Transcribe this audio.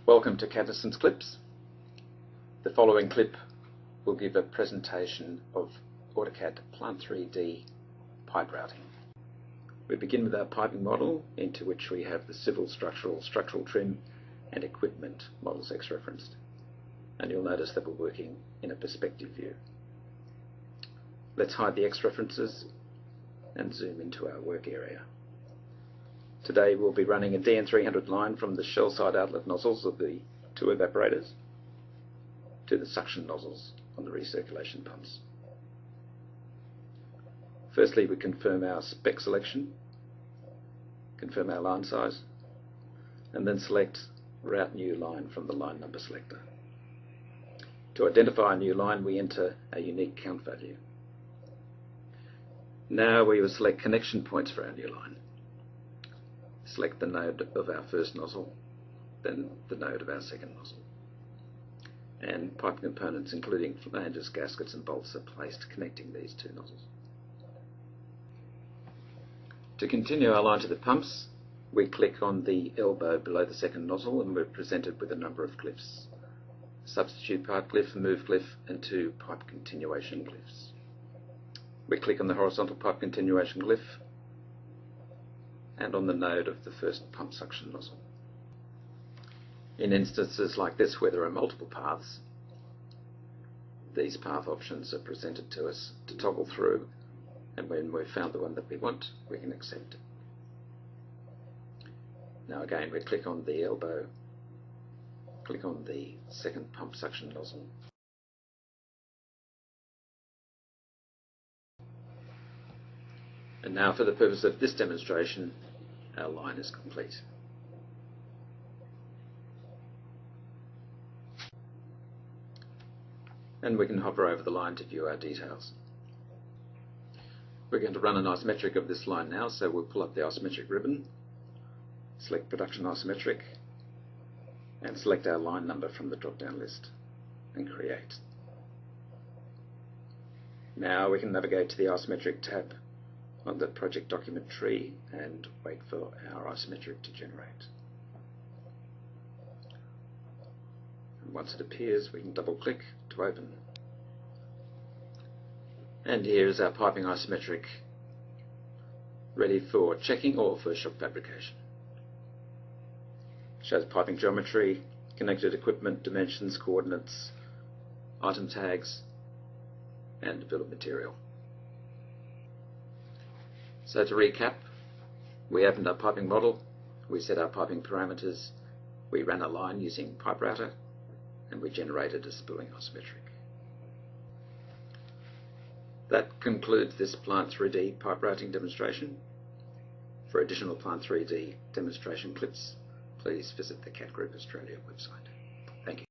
Welcome to Caddison's Clips. The following clip will give a presentation of AutoCAD Plant 3D pipe routing. We begin with our piping model, into which we have the civil, structural trim and equipment models X-referenced. And you'll notice that we're working in a perspective view. Let's hide the X-references and zoom into our work area. Today we'll be running a DN300 line from the shell side outlet nozzles of the two evaporators to the suction nozzles on the recirculation pumps. Firstly, we confirm our spec selection, confirm our line size, and then select Route New Line from the line number selector. To identify a new line, we enter a unique count value. Now we will select connection points for our new line. Select the node of our first nozzle, then the node of our second nozzle. And pipe components including flanges, gaskets and bolts are placed connecting these two nozzles. To continue our line to the pumps, we click on the elbow below the second nozzle and we're presented with a number of glyphs. Substitute pipe glyph, move glyph and two pipe continuation glyphs. We click on the horizontal pipe continuation glyph and on the node of the first pump suction nozzle. In instances like this where there are multiple paths, these path options are presented to us to toggle through, and when we've found the one that we want, we can accept it. Now again, we click on the elbow, click on the second pump suction nozzle, and now for the purpose of this demonstration, our line is complete. And we can hover over the line to view our details. We're going to run an isometric of this line now, so we'll pull up the isometric ribbon, select Production Isometric, and select our line number from the drop-down list, and create. Now we can navigate to the Isometric tab on the project document tree and wait for our isometric to generate. And once it appears, we can double click to open. And here is our piping isometric, ready for checking or for shop fabrication. Shows piping geometry, connected equipment, dimensions, coordinates, item tags, and bill of material. So to recap, we opened our piping model, we set our piping parameters, we ran a line using Pipe Router, and we generated a spooling isometric. That concludes this Plant 3D pipe routing demonstration. For additional Plant 3D demonstration clips, please visit the CAD Group Australia website. Thank you.